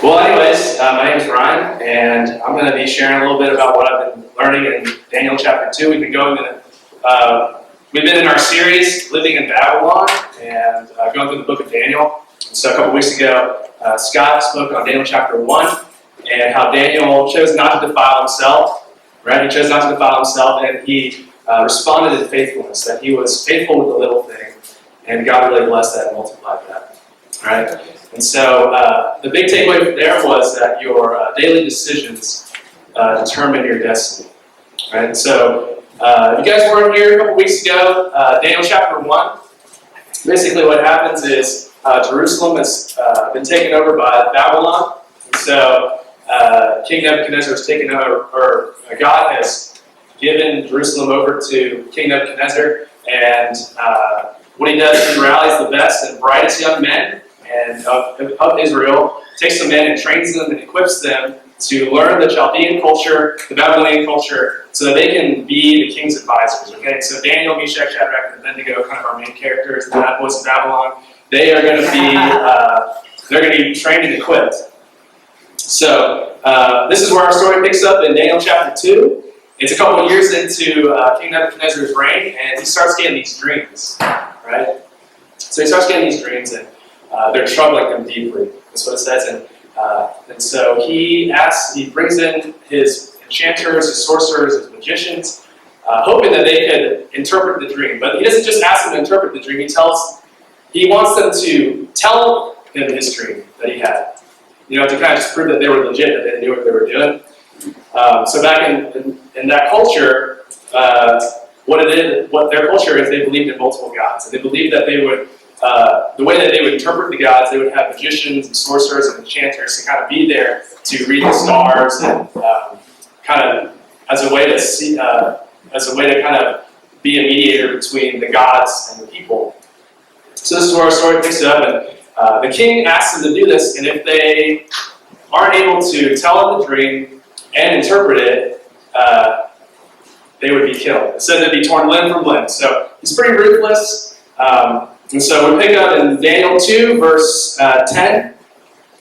Well, anyways, my name is Ryan, and I'm going to be sharing a little bit about what I've been learning in Daniel chapter 2. We've been in our series, Living in Babylon, and going through the book of Daniel. And so a couple weeks ago, Scott spoke on Daniel chapter 1, and how Daniel chose not to defile himself, right? He chose not to defile himself, and he responded in faithfulness, that he was faithful with the little thing, and God really blessed that and multiplied that, right? And so the big takeaway there was that your daily decisions determine your destiny, right? And so if you guys weren't here a couple weeks ago, Daniel chapter 1, basically what happens is Jerusalem has been taken over by Babylon. And so King Nebuchadnezzar has taken over, or God has given Jerusalem over to King Nebuchadnezzar, and what he does is he rallies the best and brightest young men and of Israel, takes some men and trains them and equips them to learn the Chaldean culture, the Babylonian culture, so that they can be the king's advisors. Okay, so Daniel, Meshach, Shadrach, and Abednego, kind of our main characters, the bad boys of Babylon. They are going to be trained and equipped. So this is where our story picks up in Daniel chapter 2. It's a couple of years into King Nebuchadnezzar's reign, and he starts getting these dreams, right? So he starts getting these dreams, and they're troubling him deeply. That's what it says. And so he brings in his enchanters, his sorcerers, his magicians, hoping that they could interpret the dream. But he doesn't just ask them to interpret the dream. He wants them to tell him his dream that he had. To kind of just prove that they were legit, that they knew what they were doing. So back in that culture, what their culture is, they believed in multiple gods. And they believed that they would, the way that they would interpret the gods, they would have magicians and sorcerers and enchanters to kind of be there to read the stars and kind of as a way to kind of be a mediator between the gods and the people. So this is where our story picks up, and the king asks them to do this, and if they aren't able to tell him the dream and interpret it, they would be killed. It said they'd be torn limb from limb. So he's pretty ruthless. And so we pick up in Daniel 2, verse 10. It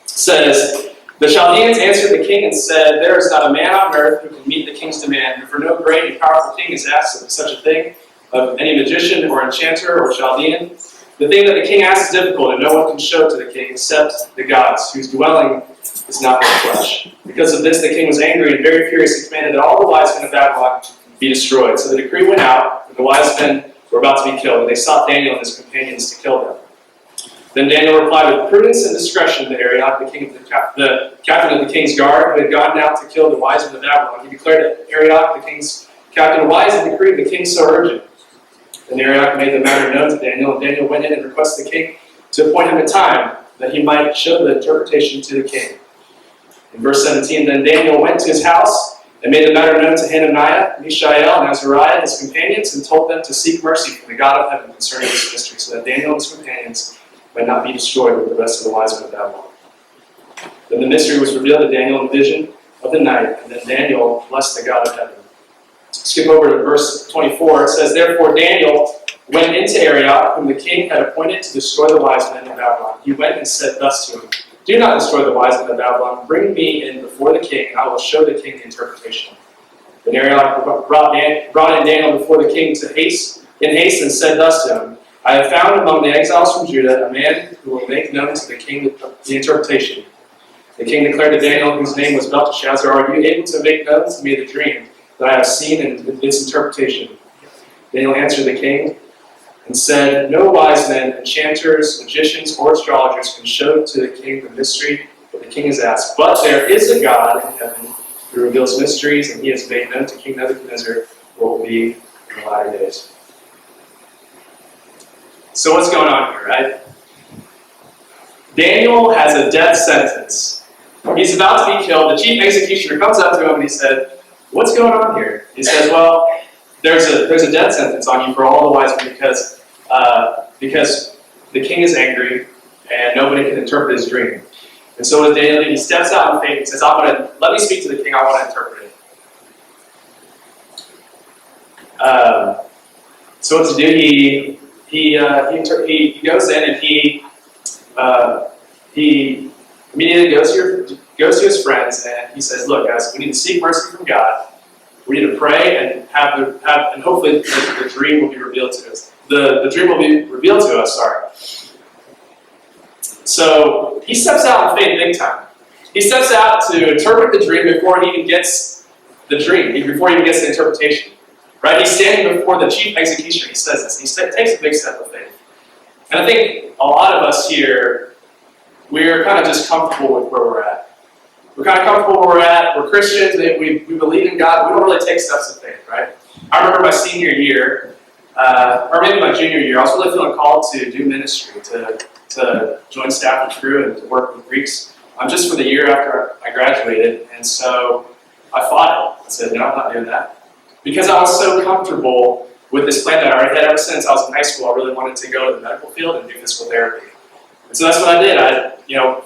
says, "The Chaldeans answered the king and said, 'There is not a man on earth who can meet the king's demand, for no great and powerful king is asked of such a thing, of any magician or enchanter or Chaldean. The thing that the king asks is difficult, and no one can show it to the king except the gods, whose dwelling is not with flesh.' Because of this, the king was angry and very furious and commanded that all the wise men of Babylon be destroyed. So the decree went out, and the wise men were about to be killed, and they sought Daniel and his companions to kill them. Then Daniel replied with prudence and discretion to Arioch, the captain of the king's guard, who had gone out to kill the wise men of Babylon. He declared to Arioch, the king's captain, 'Why is the decree of the king so urgent?' Then Arioch made the matter known to Daniel, and Daniel went in and requested the king to appoint him a time that he might show the interpretation to the king. In verse 17, then Daniel went to his house and made the matter known to Hananiah, Mishael, and Azariah, his companions, and told them to seek mercy from the God of heaven concerning this mystery, so that Daniel and his companions might not be destroyed with the rest of the wise men of Babylon. Then the mystery was revealed to Daniel in the vision of the night, and then Daniel blessed the God of heaven." Skip over to verse 24. It says, "Therefore Daniel went into Arioch, whom the king had appointed to destroy the wise men of Babylon. He went and said thus to him, 'Do not destroy the wise men of Babylon. Bring me in before the king, and I will show the king the interpretation.' Then Arioch brought in Daniel before the king in haste and said thus to him, 'I have found among the exiles from Judah a man who will make known to the king the interpretation.' The king declared to Daniel, whose name was Belteshazzar, 'Are you able to make known to me the dream that I have seen in its interpretation?' Daniel answered the king and said, 'No wise men, enchanters, magicians, or astrologers can show to the king the mystery that the king has asked. But there is a God in heaven who reveals mysteries, and he has made known to King Nebuchadnezzar what will be in the latter days.'" So what's going on here, right? Daniel has a death sentence. He's about to be killed. The chief executioner comes up to him and he said, "What's going on here?" He says, "Well, there's a death sentence on you for all the wise men because the king is angry and nobody can interpret his dream." And so what Daniel did, he steps out in faith and says, "Let me speak to the king. I want to interpret it." So what to do? He goes in and he Immediately goes to his friends and he says, look guys, we need to seek mercy from God. We need to pray and and hopefully the dream will be revealed to us. The dream will be revealed to us, sorry. So he steps out in faith big time. He steps out to interpret the dream before he even gets the dream, before he even gets the interpretation. Right? He's standing before the chief executioner. He says this. He takes a big step of faith. And I think a lot of us here, we're kind of just comfortable with where we're at. We're kind of comfortable where we're at. We're Christians. We believe in God. We don't really take steps of faith, right? I remember my senior year, or maybe my junior year, I was really feeling called to do ministry, to join staff and crew and to work with Greeks, just for the year after I graduated. And so I fought it. I said, no, I'm not doing that. Because I was so comfortable with this plan that I already had ever since I was in high school. I really wanted to go to the medical field and do physical therapy. And so that's what I did.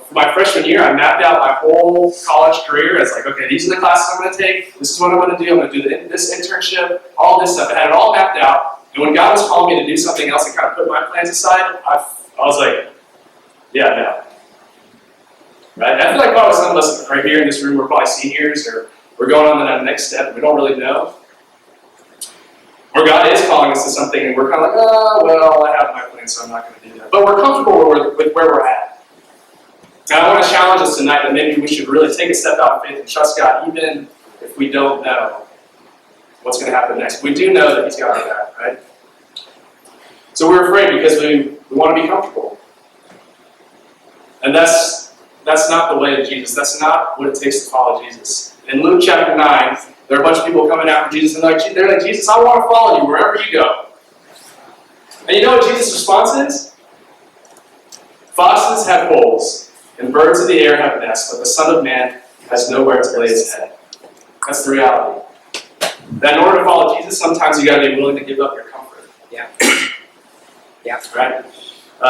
For my freshman year, I mapped out my whole college career as like, okay, these are the classes I'm going to take. This is what I'm going to do. I'm going to do this internship, all this stuff. I had it all mapped out. And when God was calling me to do something else and kind of put my plans aside, I was like, yeah, no. Right? I feel like probably some of us right here in this room, we're probably seniors or we're going on to that next step. We don't really know. Or God is calling us to something and we're kind of like, oh, well, I have my plan, so I'm not going to do that. But we're comfortable with where we're at. And I want to challenge us tonight that maybe we should really take a step out of faith and trust God, even if we don't know what's going to happen next. We do know that He's got our back, right? So we're afraid because we want to be comfortable. And that's not the way of Jesus. That's not what it takes to follow Jesus. In Luke chapter 9, there are a bunch of people coming after Jesus, and they're like, Jesus, I want to follow you wherever you go. And you know what Jesus' response is? Foxes have holes, and birds of the air have nests, but the Son of Man has nowhere to lay his head. That's the reality. That in order to follow Jesus, sometimes you got to be willing to give up your comfort. Yeah. Yeah. Right?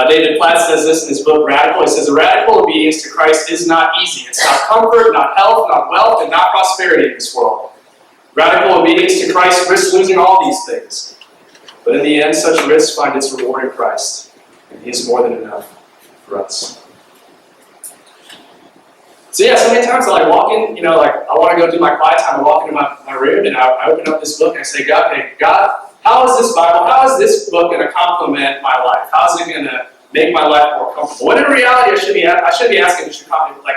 David Platt says this in his book, Radical. He says, a radical obedience to Christ is not easy. It's not comfort, not health, not wealth, and not prosperity in this world. Radical obedience to Christ risks losing all these things. But in the end, such risks find its reward in Christ. And He is more than enough for us. So yeah, so many times I walk in, I want to go do my quiet time. I walk into my room and I open up this book and I say, God, hey, God, how is this Bible, how is this book going to complement my life? How is it going to make my life more comfortable? When in reality, I should be asking,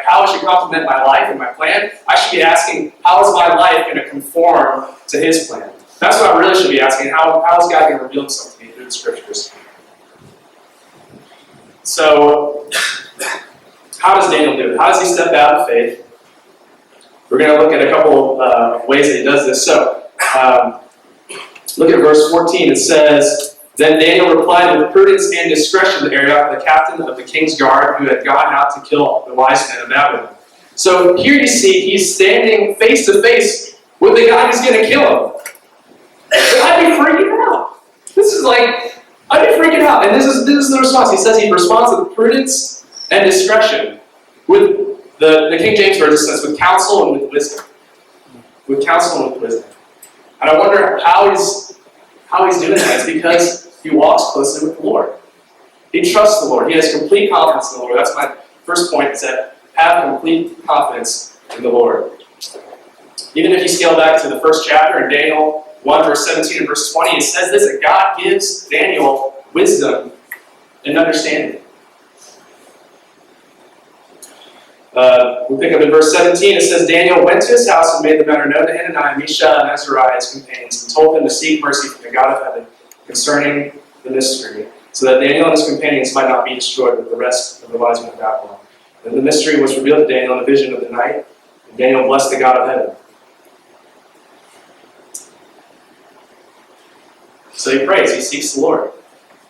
how it should complement my life and my plan? I should be asking, how is my life going to conform to His plan? That's what I really should be asking. How is God going to reveal Himself to me through the Scriptures? So, how does Daniel do it? How does he step out in faith? We're going to look at a couple ways that he does this. So, look at verse 14. It says, Then Daniel replied with prudence and discretion to Arioch, the captain of the king's guard, who had gone out to kill the wise men of Babylon. So here you see he's standing face to face with the guy who's going to kill him. I'd be freaking out. I'd be freaking out. And this is the response. He says he responds with prudence and discretion. With the King James Version says with counsel and with wisdom. With counsel and with wisdom. And I wonder how he's doing that. It's because he walks closely with the Lord. He trusts the Lord. He has complete confidence in the Lord. That's my first point, is that have complete confidence in the Lord. Even if you scale back to the first chapter in Daniel 1, verse 17 and verse 20, it says this, that God gives Daniel wisdom and understanding. We pick up in verse 17, it says, Daniel went to his house and made the matter known to Hananiah, Mishael, and Azariah, his companions, and told them to seek mercy from the God of heaven concerning the mystery, so that Daniel and his companions might not be destroyed with the rest of the wise men of Babylon. And the mystery was revealed to Daniel in a vision of the night, and Daniel blessed the God of heaven. So he prays, he seeks the Lord.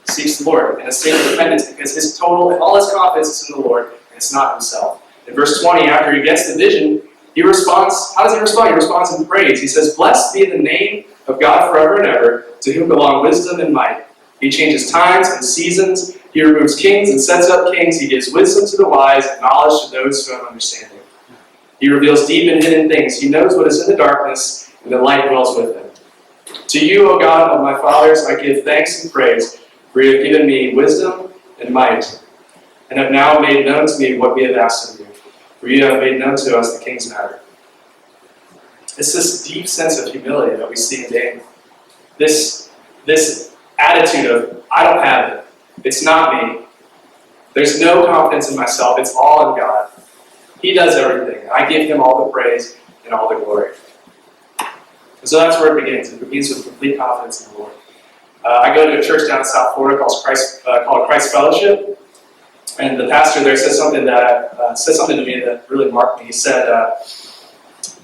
He seeks the Lord in a state of dependence, because all his confidence is in the Lord, and it's not himself. In verse 20, after he gets the vision, he responds. How does he respond? He responds in praise. He says, Blessed be the name of God forever and ever, to whom belong wisdom and might. He changes times and seasons. He removes kings and sets up kings. He gives wisdom to the wise and knowledge to those who have understanding. He reveals deep and hidden things. He knows what is in the darkness, and the light dwells with him. To you, O God of my fathers, I give thanks and praise, for you have given me wisdom and might, and have now made known to me what we have asked of you. For you have made known to us the king's matter. It's this deep sense of humility that we see in Daniel. This attitude of, I don't have it. It's not me. There's no confidence in myself. It's all in God. He does everything. I give him all the praise and all the glory. And so that's where it begins. It begins with complete confidence in the Lord. I go to a church down in South Florida called Christ Fellowship. And the pastor there said something to me that really marked me. He said,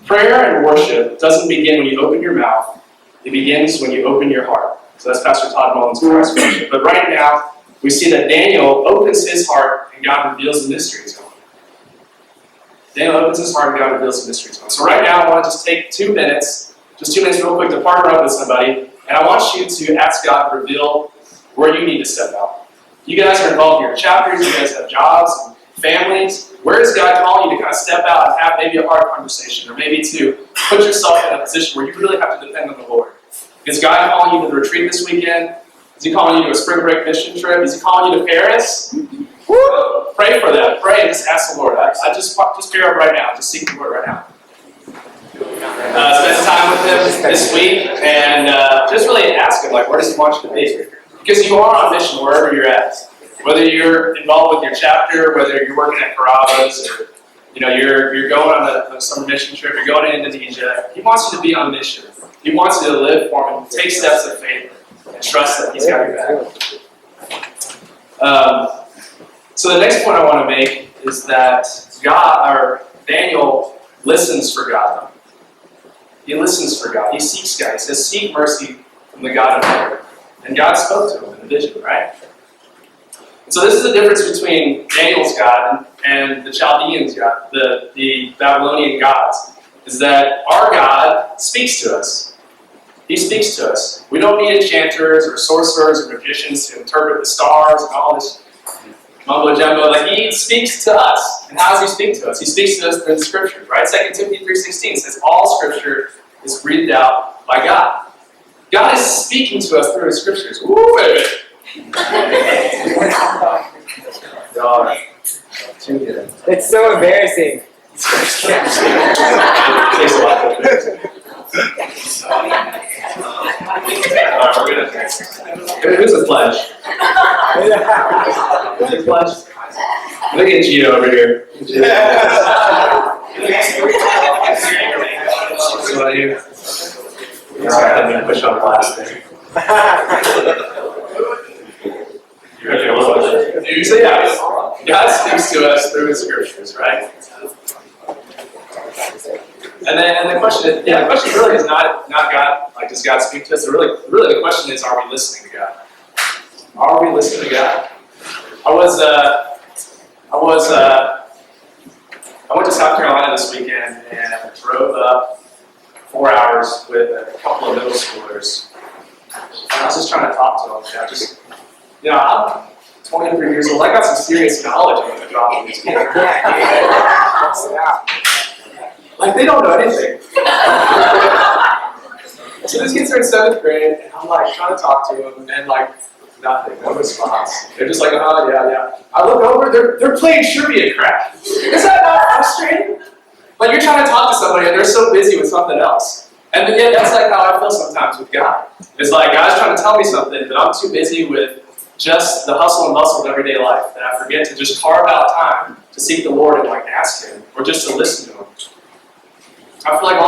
prayer and worship doesn't begin when you open your mouth. It begins when you open your heart. So that's Pastor Todd Mullins' Christ Fellowship. But right now, we see that Daniel opens his heart and God reveals the mysteries to him. Daniel opens his heart and God reveals the mysteries to him. So right now, I want to just take 2 minutes, real quick, to partner up with somebody. And I want you to ask God to reveal where you need to step out. You guys are involved in your chapters, you guys have jobs and families. Where is God calling you to kind of step out and have maybe a hard conversation, or maybe to put yourself in a position where you really have to depend on the Lord? Is God calling you to the retreat this weekend? Is he calling you to a spring break mission trip? Is he calling you to Paris? Woo! Pray for that. Pray and just ask the Lord. I just pair up right now. Just seek the Lord right now. Spend time with him this week and just really ask him, like, where does he want you to be? Because you are on mission wherever you're at. Whether you're involved with your chapter, whether you're working at Carrabba's, or you're going on a summer mission trip, you're going to Indonesia. He wants you to be on mission. He wants you to live for him, take steps of faith, and trust that he's got your back. So the next point I want to make is that Daniel listens for God. He listens for God. He seeks God. He says, seek mercy from the God of heaven. And God spoke to him in a vision, right? And so this is the difference between Daniel's God and the Chaldeans' God, the Babylonian gods, is that our God speaks to us. He speaks to us. We don't need enchanters or sorcerers or magicians to interpret the stars and all this mumbo jumbo. Like, he speaks to us. And how does he speak to us? He speaks to us through the scriptures, right? 2 Timothy 3:16 says, all scripture is breathed out by God. God is speaking to us through his scriptures. Woo, baby! Too good. It's so embarrassing. Takes a lot to Who's a pledge? Who's a pledge? Look at Gino over here. Push on blast there. So yeah, God speaks to us through his scriptures, right? And the question really is not God, like, does God speak to us? Really the question is, are we listening to God? Are we listening to God? I went to South Carolina this weekend and drove up 4 hours with a couple of middle schoolers. And I was just trying to talk to them. I'm 23 years old. I got some serious knowledge on the job of these kids. Like, they don't know anything. So these kids are in 7th grade, and I'm like trying to talk to them, and like nothing, no response. They're just like, oh yeah. I look over, they're playing trivia crap. Is that not frustrating? Like, you're trying to talk to somebody, and they're so busy with something else. And again, that's like how I feel sometimes with God. It's like God's trying to tell me something, but I'm too busy with just the hustle and bustle of everyday life that I forget to just carve out time to seek the Lord and like ask him, or just to listen to him. I feel like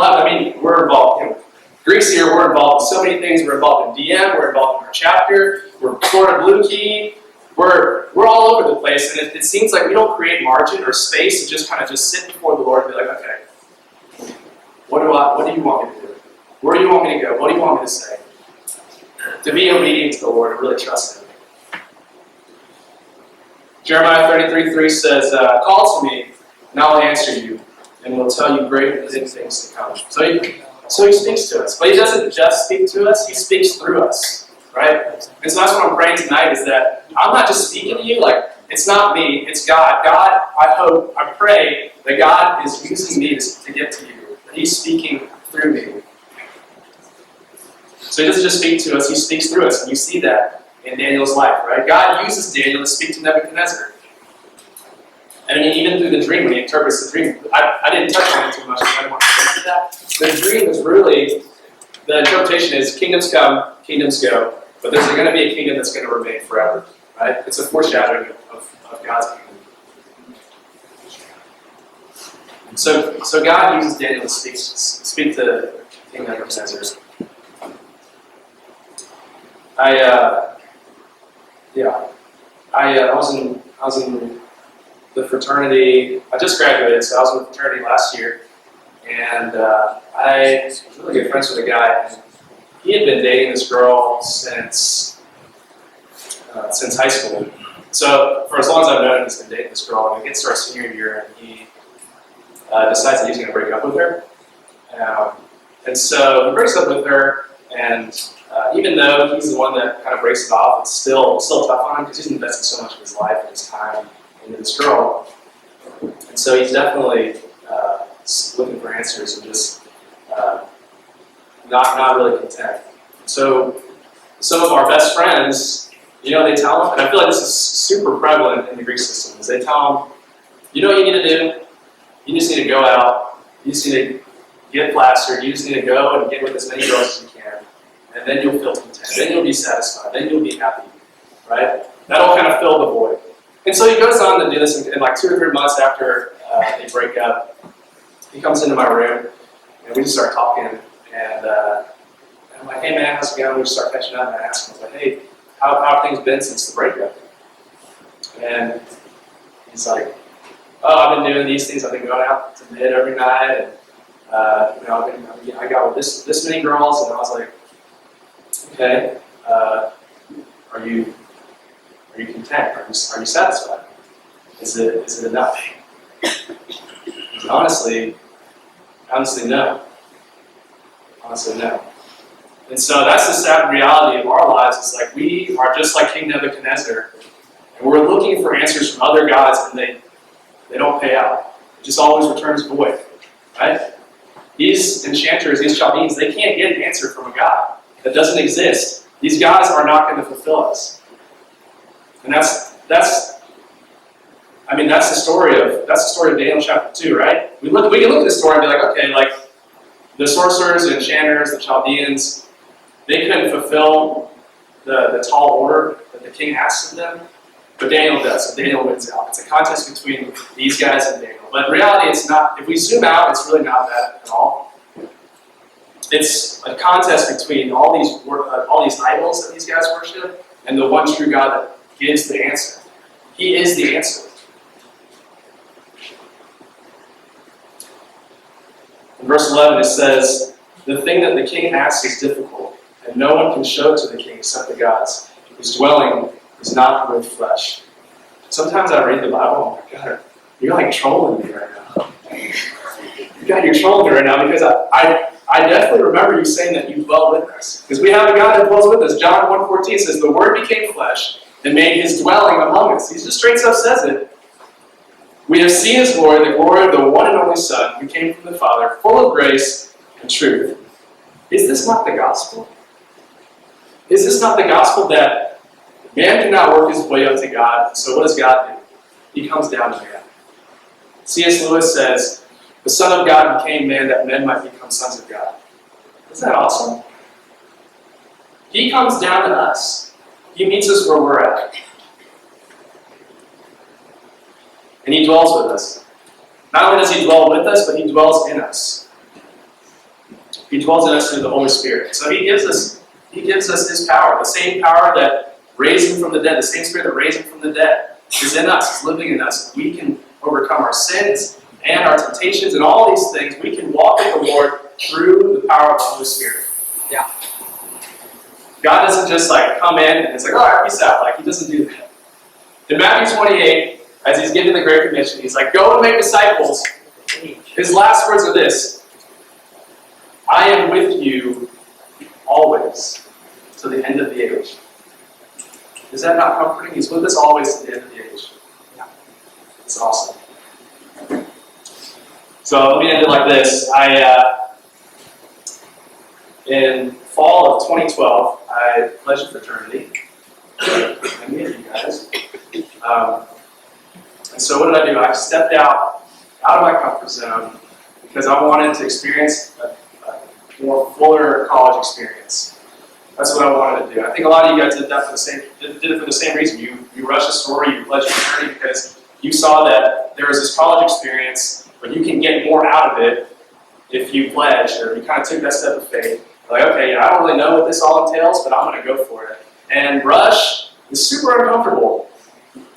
we're involved, Greeks here, we're involved in so many things. We're involved in DM, we're involved in our chapter, we're Florida Blue Key, we're all over the place, and it seems like we don't create margin or space to just kind of just sit before the Lord and be like, okay, what do you want me to do? Where do you want me to go? What do you want me to say? To be obedient to the Lord and really trust him. Jeremiah 33:3 says, call to me, and I will answer you, and will tell you great and hidden things to come. So he speaks to us. But he doesn't just speak to us, he speaks through us, right? And so that's what I'm praying tonight, is that I'm not just speaking to you, like, it's not me, it's God. God, I pray that God is using me to get to you, that he's speaking through me. So he doesn't just speak to us, he speaks through us, and you see that in Daniel's life, right? God uses Daniel to speak to Nebuchadnezzar. And I mean, even through the dream, when he interprets the dream, I didn't touch on it too much, because I didn't want to get into that. The dream is really, the interpretation is kingdoms come, kingdoms go, but there's going to be a kingdom that's going to remain forever, right? It's a foreshadowing of God's kingdom. So God uses Daniel to speak to King Nebuchadnezzar. I was in the fraternity. I just graduated, so I was in the fraternity last year, and I was really good friends with a guy. And he had been dating this girl since high school. So for as long as I've known him, he's been dating this girl. And we get to our senior year, and he decides that he's going to break up with her. And so he breaks up with her, and even though he's the one that kind of breaks it off, it's still tough on him because he's invested so much of his life and his time into this girl. And so he's definitely looking for answers and just not really content. So some of our best friends, they tell him, and I feel like this is super prevalent in the Greek system, is they tell him, you know what you need to do? You just need to go out, you just need to get plastered, you just need to go and get with as many girls as you can, and then you'll feel content, then you'll be satisfied, then you'll be happy, right? That'll kind of fill the void. And so he goes on to do this, and like 2 or 3 months after they break up, he comes into my room, and we just start talking, and I'm like, hey man, how's it going? We just start catching up, and I ask him, I was like, hey, how have things been since the breakup? And he's like, oh, I've been doing these things. I've been going out to mid every night, and I got with this many girls, and I was like, okay, are you content? Are you satisfied? Is it enough? And honestly, no. Honestly, no. And so that's the sad reality of our lives. It's like we are just like King Nebuchadnezzar, and we're looking for answers from other gods, and they don't pay out. It just always returns void, right? These enchanters, these Chaldeans, they can't get an answer from a god that doesn't exist. These gods are not going to fulfill us. And that's the story of Daniel chapter 2, right? We can look at this story and be like, okay, like the sorcerers, the enchanters, the Chaldeans, they couldn't fulfill the tall order that the king asked of them. But Daniel does, so Daniel wins out. It's a contest between these guys and Daniel. But in reality, it's not. If we zoom out, it's really not that at all. It's a contest between all these idols that these guys worship and the one true God that gives the answer. He is the answer. In verse 11, it says, the thing that the king asks is difficult, and no one can show it to the king except the gods, whose dwelling is not with flesh. Sometimes I read the Bible, and I'm like, God, you're like trolling me right now. God, you're trolling me right now because I definitely remember you saying that you dwell with us. Because we have a God that dwells with us. John 1:14 says, the Word became flesh and made his dwelling among us. He just straight up says it. We have seen his glory, the glory of the one and only Son, who came from the Father, full of grace and truth. Is this not the gospel? Is this not the gospel that man cannot work his way up to God, so what does God do? He comes down to man. C.S. Lewis says, the Son of God became man that men might become sons of God. Isn't that awesome? He comes down to us. He meets us where we're at. And he dwells with us. Not only does he dwell with us, but he dwells in us. He dwells in us through the Holy Spirit. So he gives us his power, the same power that raised him from the dead, the same Spirit that raised him from the dead is in us, is living in us. We can overcome our sins and our temptations and all these things. We can walk with the Lord through the power of the Holy Spirit. Yeah. God doesn't just like come in and it's like, all right, peace out. Like, he doesn't do that. In Matthew 28, as he's giving the Great Commission, he's like, go and make disciples. His last words are this: I am with you always to the end of the age. Is that not comforting? He's with us always to the end of the age. Yeah. It's awesome. So let me end it like this. In fall of 2012, I pledged a fraternity. I met you guys. And so what did? I stepped out of my comfort zone because I wanted to experience a more fuller college experience. That's what I wanted to do. I think a lot of you guys did that did it for the same reason. You rushed a sorority, you pledged fraternity because you saw that there was this college experience, but you can get more out of it if you pledged or you kind of took that step of faith. Like, okay, I don't really know what this all entails, but I'm going to go for it. And rush is super uncomfortable,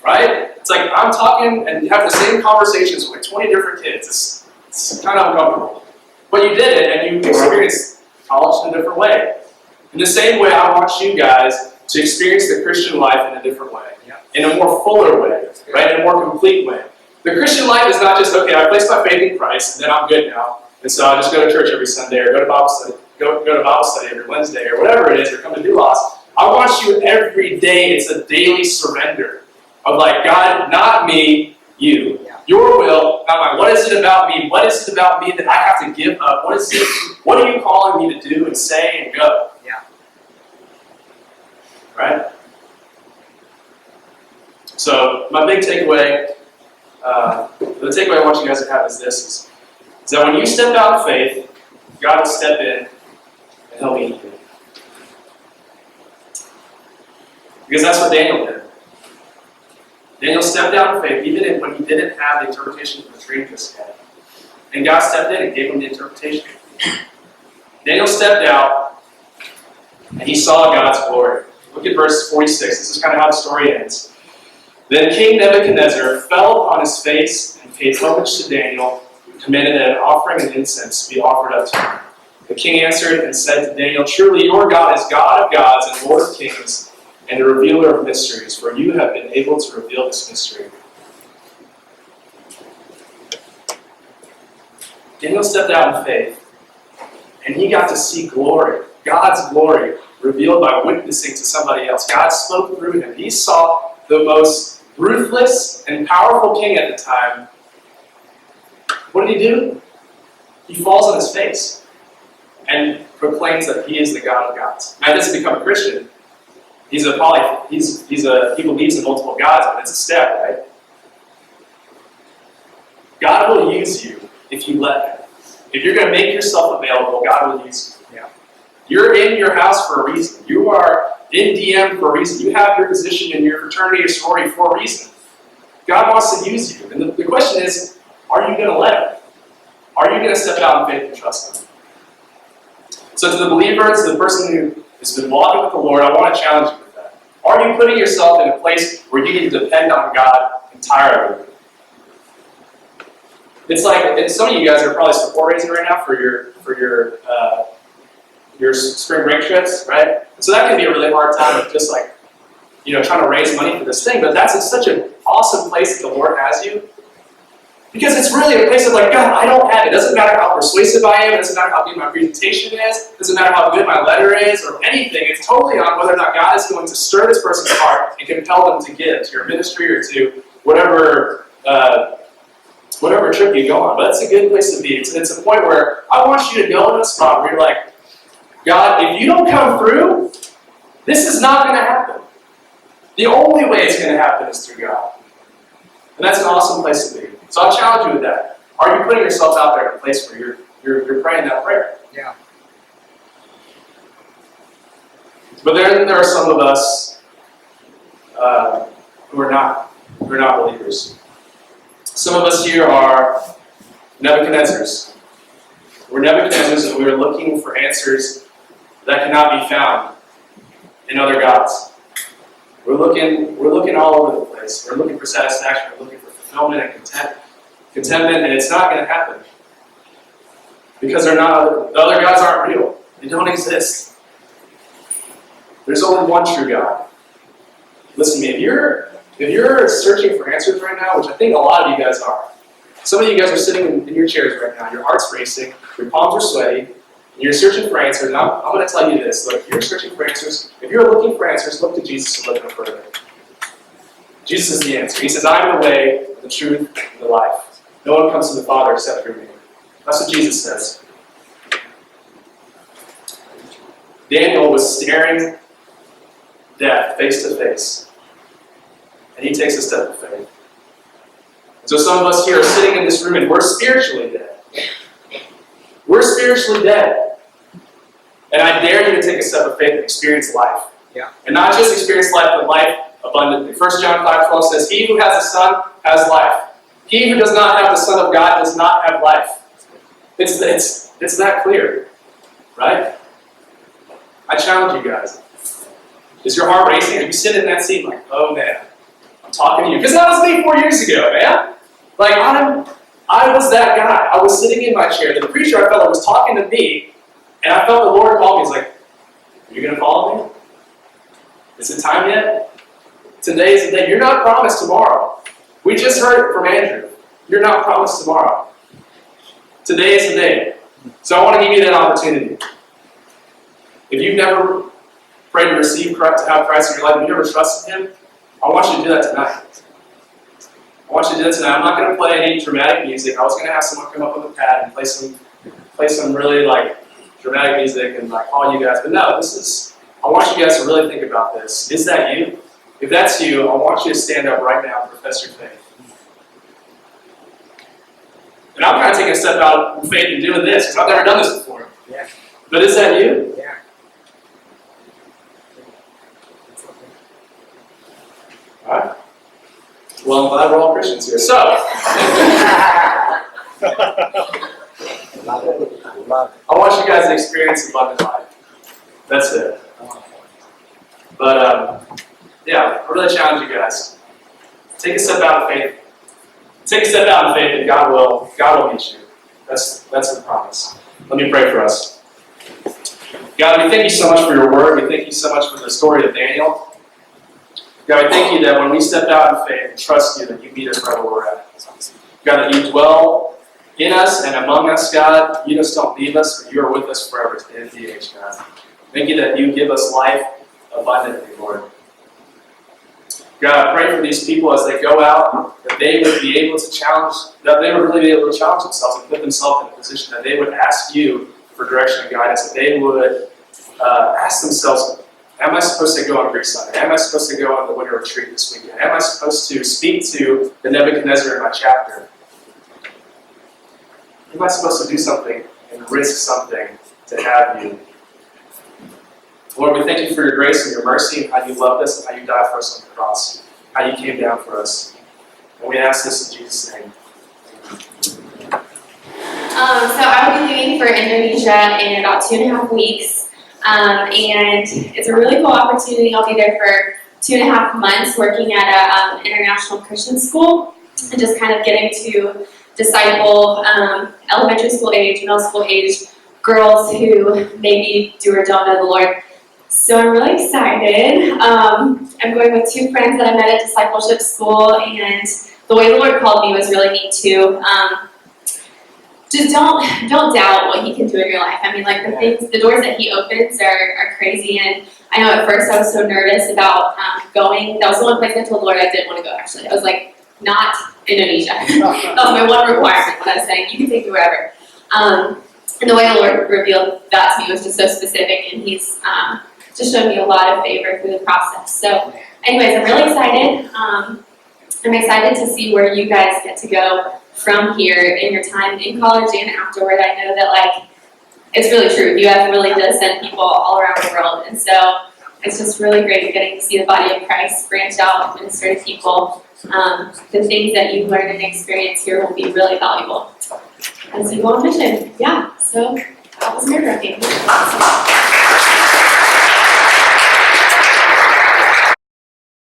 right? It's like I'm talking and having the same conversations with 20 different kids. It's kind of uncomfortable. But you did it, and you experienced college in a different way. In the same way, I want you guys to experience the Christian life in a different way, in a more fuller way, right? In a more complete way. The Christian life is not just, okay, I placed my faith in Christ, and then I'm good now, and so I just go to church every Sunday, or go to Bible study, go to Bible study every Wednesday, or whatever it is, or come to Doulos. I want you every day, it's a daily surrender of like, God, not me, you. Your will, not mine. What is it about me? What is it about me that I have to give up? What are you calling me to do and say and go? Yeah. Right? So my big takeaway, the takeaway I want you guys to have is this, is that when you step out of faith, God will step in and He'll meet you. Because that's what Daniel did. Daniel stepped out in faith even when he didn't have the interpretation of the dream just yet. And God stepped in and gave him the interpretation. Daniel stepped out and he saw God's glory. Look at verse 46. This is kind of how the story ends. Then King Nebuchadnezzar fell upon his face and paid homage to Daniel, who commanded that an offering of incense be offered up to him. The king answered and said to Daniel, "Truly your God is God of gods and Lord of kings, and a revealer of mysteries, for you have been able to reveal this mystery." Daniel stepped out in faith, and he got to see glory, God's glory, revealed by witnessing to somebody else. God spoke through him. He saw the most ruthless and powerful king at the time. What did he do? He falls on his face and proclaims that he is the God of gods. Now, he doesn't become a Christian. He believes in multiple gods, but it's a step, right? God will use you if you let Him. If you're going to make yourself available, God will use you. Yeah. You're in your house for a reason. You are in DM for a reason. You have your position in your fraternity or sorority for a reason. God wants to use you. And the question is, are you going to let Him? Are you going to step out in faith and trust Him? So to the believer, to the person who has been walking with the Lord, I want to challenge you with that. Are you putting yourself in a place where you need to depend on God entirely? It's like, and some of you guys are probably support raising right now for your spring break trips, right? So that can be a really hard time of just like, trying to raise money for this thing, but that's such an awesome place that the Lord has you. Because it's really a place of like, God, I don't have it. It doesn't matter how persuasive I am. It doesn't matter how good my presentation is. It doesn't matter how good my letter is or anything. It's totally on whether or not God is going to stir this person's heart and compel them to give to your ministry or to whatever trip you go on. But it's a good place to be. It's a point where I want you to go in a spot where you're like, God, if you don't come through, this is not going to happen. The only way it's going to happen is through God. And that's an awesome place to be. So I'll challenge you with that. Are you putting yourself out there in a place where you're praying that prayer? Yeah. But then there are some of us who are not believers. Some of us here are Nebuchadnezzars. We're Nebuchadnezzars, and we're looking for answers that cannot be found in other gods. We're looking all over the place. We're looking for satisfaction. We're looking for fulfillment and contentment, and it's not going to happen because the other gods aren't real. They don't exist. There's only one true God. Listen to me. If you're searching for answers right now, which I think a lot of you guys are, some of you guys are sitting in your chairs right now. Your heart's racing. Your palms are sweaty. And you're searching for answers. And I'm going to tell you this. Look, if you're searching for answers, if you're looking for answers, look to Jesus and look no further. Jesus is the answer. He says, "I am the way, the truth, and the life. No one comes to the Father except through me." That's what Jesus says. Daniel was staring death face to face. And he takes a step of faith. So some of us here are sitting in this room and we're spiritually dead. We're spiritually dead. And I dare you to take a step of faith and experience life. Yeah. And not just experience life, but life abundantly. 1 John 5:12 says, "He who has the Son has life. He who does not have the Son of God does not have life." It's that clear, right? I challenge you guys. Is your heart racing? Are you sitting in that seat like, oh man, I'm talking to you? Because that was me 4 years ago, man. Like, I was that guy. I was sitting in my chair. The preacher I felt like was talking to me, and I felt the Lord call me. He's like, are you going to follow me? Is it time yet? Today is the day. You're not promised tomorrow. We just heard it from Andrew. You're not promised tomorrow. Today is the day. So I want to give you that opportunity. If you've never prayed to receive Christ, to have Christ in your life, if you've never trusted Him, I want you to do that tonight. I want you to do that tonight. I'm not going to play any dramatic music. I was going to have someone come up with a pad and play some really like dramatic music and like call you guys. But no, I want you guys to really think about this. Is that you? If that's you, I want you to stand up right now and profess your faith. And I'm kind of taking a step out of faith and doing this because I've never done this before. Yeah. But is that you? Yeah. All right. Well, I'm glad we're all Christians here. So, Love it. Love it. I want you guys to experience abundant life. That's it. But, yeah, I really challenge you guys. Take a step out of faith. Take a step out in faith and God will meet you. That's the promise. Let me pray for us. God, we thank you so much for your word. We thank you so much for the story of Daniel. God, we thank you that when we step out in faith and trust you, that you meet us right where we're at. God, that you dwell in us and among us, God. You just don't leave us, but you are with us forever to the end of the age, God. Thank you that you give us life abundantly, Lord. God, I pray for these people as they go out, that they would be able to challenge, that they would really be able to challenge themselves and put themselves in a position that they would ask you for direction and guidance, that they would ask themselves, am I supposed to go on Greek Sunday? Am I supposed to go on the winter retreat this weekend? Am I supposed to speak to the Nebuchadnezzar in my chapter? Am I supposed to do something and risk something to have you? Lord, we thank you for your grace and your mercy and how you loved us and how you died for us on the cross, how you came down for us. And we ask this in Jesus' name. So I will be leaving for Indonesia in about 2.5 weeks. And it's a really cool opportunity. I'll be there for 2.5 months working at an international Christian school and just kind of getting to disciple elementary school age, middle school age girls who maybe do or don't know the Lord. So I'm really excited. I'm going with 2 friends that I met at discipleship school, and the way the Lord called me was really neat too. Just don't doubt what He can do in your life. I mean, like the doors that He opens are crazy. And I know at first I was so nervous about going. That was the one place I told the Lord I didn't want to go. Actually, I was like, not Indonesia. That was my one requirement when I was saying, you can take me wherever. And the way the Lord revealed that to me was just so specific, and He's just showed me a lot of favor through the process. So, anyways, I'm really excited. I'm excited to see where you guys get to go from here in your time in college and afterward. I know that, like, it's really true. You guys really does send people all around the world, and so it's just really great getting to see the body of Christ branch out and minister to people. The things that you learn and experience here will be really valuable as you go on mission. Yeah, so that was nerve-wracking.